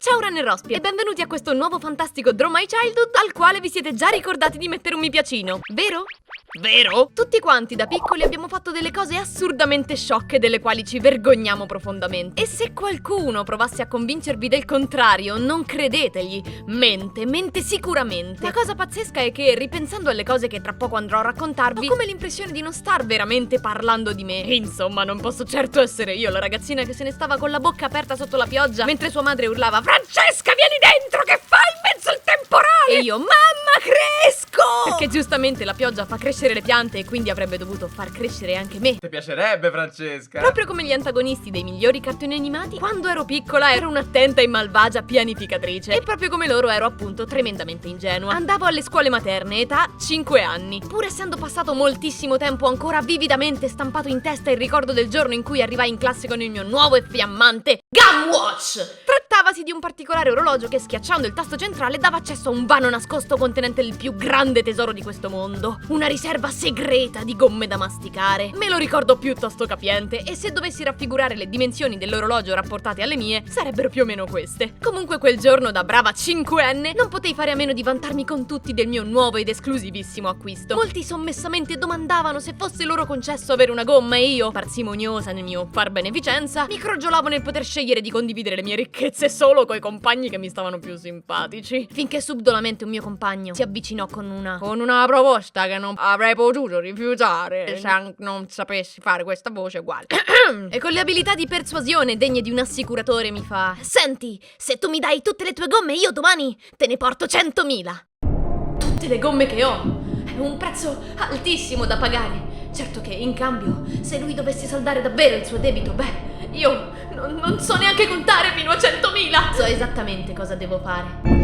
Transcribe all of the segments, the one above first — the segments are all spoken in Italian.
Ciao Run e Rospie e benvenuti a questo nuovo fantastico Draw My Childhood al quale vi siete già ricordati di mettere un mi piacino, vero? Vero? Tutti quanti da piccoli abbiamo fatto delle cose assurdamente sciocche delle quali ci vergogniamo profondamente. E se qualcuno provasse a convincervi del contrario, non credetegli. Mente sicuramente. La cosa pazzesca è che, ripensando alle cose che tra poco andrò a raccontarvi, ho come l'impressione di non star veramente parlando di me. E insomma, non posso certo essere io la ragazzina che se ne stava con la bocca aperta sotto la pioggia mentre sua madre urlava: Francesca, vieni dentro, che fai in mezzo al temporale? E io: mamma, cresco! Perché giustamente la pioggia fa crescere le piante e quindi avrebbe dovuto far crescere anche me. Ti piacerebbe, Francesca? Proprio come gli antagonisti dei migliori cartoni animati, quando ero piccola ero un'attenta e malvagia pianificatrice. E proprio come loro ero appunto tremendamente ingenua. Andavo alle scuole materne, età 5 anni. Pur essendo passato moltissimo tempo, ancora vividamente stampato in testa il ricordo del giorno in cui arrivai in classe con il mio nuovo e fiammante Gum Watch. Trattavasi di un particolare orologio che, schiacciando il tasto centrale, dava accesso a un vano nascosto contenente il più grande tesoro di questo mondo. Una riserva segreta di gomme da masticare. Me lo ricordo piuttosto capiente, e se dovessi raffigurare le dimensioni dell'orologio rapportate alle mie, sarebbero più o meno queste. Comunque quel giorno, da brava 5enne, non potei fare a meno di vantarmi con tutti del mio nuovo ed esclusivissimo acquisto. Molti sommessamente domandavano se fosse loro concesso avere una gomma e io, parsimoniosa nel mio far beneficenza, mi crogiolavo nel poter scegliere di condividere le mie ricchezze solo coi compagni che mi stavano più simpatici. Finché subdolamente un mio compagno si avvicinò con una proposta che non avrei potuto rifiutare se non sapessi fare questa voce uguale. E con le abilità di persuasione degne di un assicuratore mi fa: senti, se tu mi dai tutte le tue gomme, io domani te ne porto 100.000. Tutte le gomme che ho. È un prezzo altissimo da pagare. Certo che, in cambio, se lui dovesse saldare davvero il suo debito, beh, io non so neanche contare fino a 100.000. So esattamente cosa devo fare.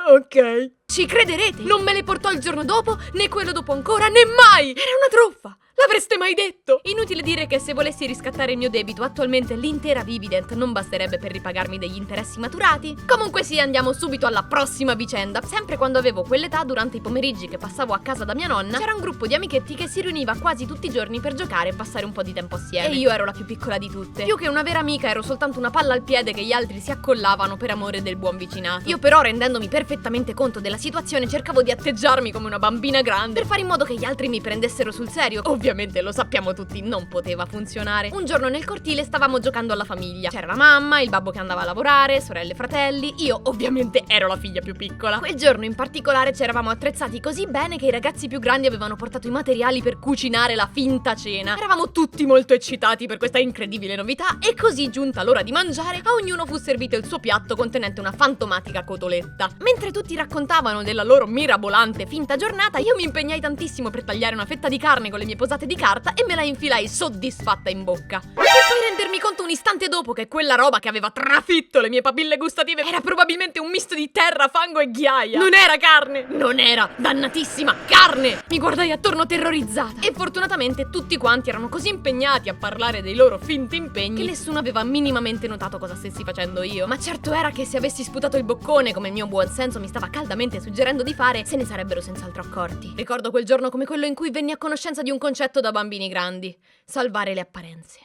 Ok. Ci crederete? Non me le portò il giorno dopo, né quello dopo ancora, né mai! Era una truffa! L'avreste mai detto? Inutile dire che se volessi riscattare il mio debito, attualmente l'intera Vivident non basterebbe per ripagarmi degli interessi maturati. Comunque sì, andiamo subito alla prossima vicenda. Sempre quando avevo quell'età, durante i pomeriggi che passavo a casa da mia nonna, c'era un gruppo di amichetti che si riuniva quasi tutti i giorni per giocare e passare un po' di tempo assieme. E io ero la più piccola di tutte. Più che una vera amica, ero soltanto una palla al piede che gli altri si accollavano per amore del buon vicinato. Io però, rendendomi perfettamente conto della situazione, cercavo di atteggiarmi come una bambina grande per fare in modo che gli altri mi prendessero sul serio. Ovviamente, lo sappiamo tutti, non poteva funzionare. Un giorno nel cortile stavamo giocando alla famiglia. C'era la mamma, il babbo che andava a lavorare, sorelle e fratelli. Io ovviamente ero la figlia più piccola. Quel giorno in particolare ci eravamo attrezzati così bene che i ragazzi più grandi avevano portato i materiali per cucinare la finta cena. Eravamo tutti molto eccitati per questa incredibile novità e così, giunta l'ora di mangiare, a ognuno fu servito il suo piatto contenente una fantomatica cotoletta. Mentre tutti raccontavano della loro mirabolante finta giornata, io mi impegnai tantissimo per tagliare una fetta di carne con le mie posate di carta e me la infilai soddisfatta in bocca. Per poi rendermi conto un istante dopo che quella roba che aveva trafitto le mie papille gustative era probabilmente un misto di terra, fango e ghiaia. Non era carne! Non era dannatissima carne! Mi guardai attorno terrorizzata e fortunatamente tutti quanti erano così impegnati a parlare dei loro finti impegni che nessuno aveva minimamente notato cosa stessi facendo io. Ma certo era che se avessi sputato il boccone, come il mio buon senso mi stava caldamente suggerendo di fare, se ne sarebbero senz'altro accorti. Ricordo quel giorno come quello in cui venni a conoscenza di un concetto da bambini grandi: salvare le apparenze.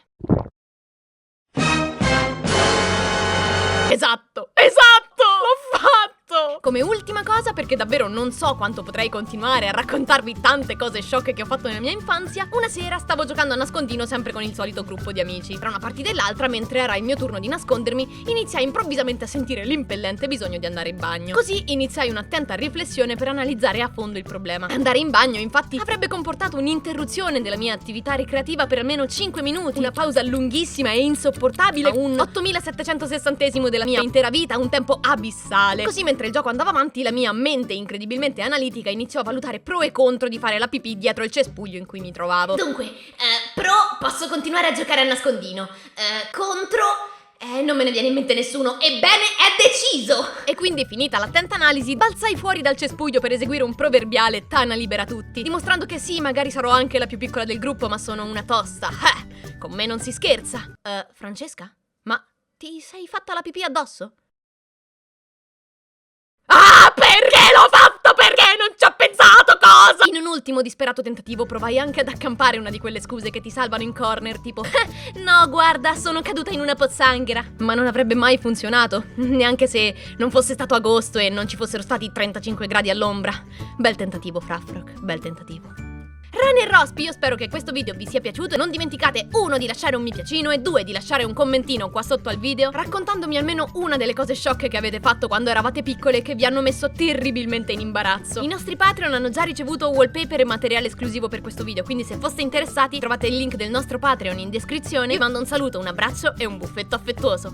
Esatto! L'ho fatto! Come ultima cosa, perché davvero non so quanto potrei continuare a raccontarvi tante cose sciocche che ho fatto nella mia infanzia, una sera stavo giocando a nascondino sempre con il solito gruppo di amici. Tra una partita e l'altra, mentre era il mio turno di nascondermi, iniziai improvvisamente a sentire l'impellente bisogno di andare in bagno. Così iniziai un'attenta riflessione per analizzare a fondo il problema. Andare in bagno, infatti, avrebbe comportato un'interruzione della mia attività ricreativa per almeno 5 minuti, una pausa lunghissima e insopportabile, un 8760esimo della mia intera vita, un tempo abissale. Così, mentre il gioco andava avanti, la mia mente incredibilmente analitica iniziò a valutare pro e contro di fare la pipì dietro il cespuglio in cui mi trovavo. Dunque, pro, posso continuare a giocare a nascondino. Contro... non me ne viene in mente nessuno. Ebbene, è deciso! E quindi, finita l'attenta analisi, balzai fuori dal cespuglio per eseguire un proverbiale Tana libera tutti, dimostrando che sì, magari sarò anche la più piccola del gruppo, ma sono una tosta. Con me non si scherza. Francesca? Ma ti sei fatta la pipì addosso? Ah, perché l'ho fatto? Perché non ci ho pensato? Cosa? In un ultimo disperato tentativo provai anche ad accampare una di quelle scuse che ti salvano in corner, tipo no, guarda, sono caduta in una pozzanghera. Ma non avrebbe mai funzionato, neanche se non fosse stato agosto e non ci fossero stati 35 gradi all'ombra. Bel tentativo, Fraffrog, bel tentativo. Rani e Rospi, io spero che questo video vi sia piaciuto e non dimenticate 1 di lasciare un mi piacino e 2 di lasciare un commentino qua sotto al video raccontandomi almeno una delle cose sciocche che avete fatto quando eravate piccole e che vi hanno messo terribilmente in imbarazzo. I nostri Patreon hanno già ricevuto wallpaper e materiale esclusivo per questo video, quindi se foste interessati trovate il link del nostro Patreon in descrizione. Vi mando un saluto, un abbraccio e un buffetto affettuoso.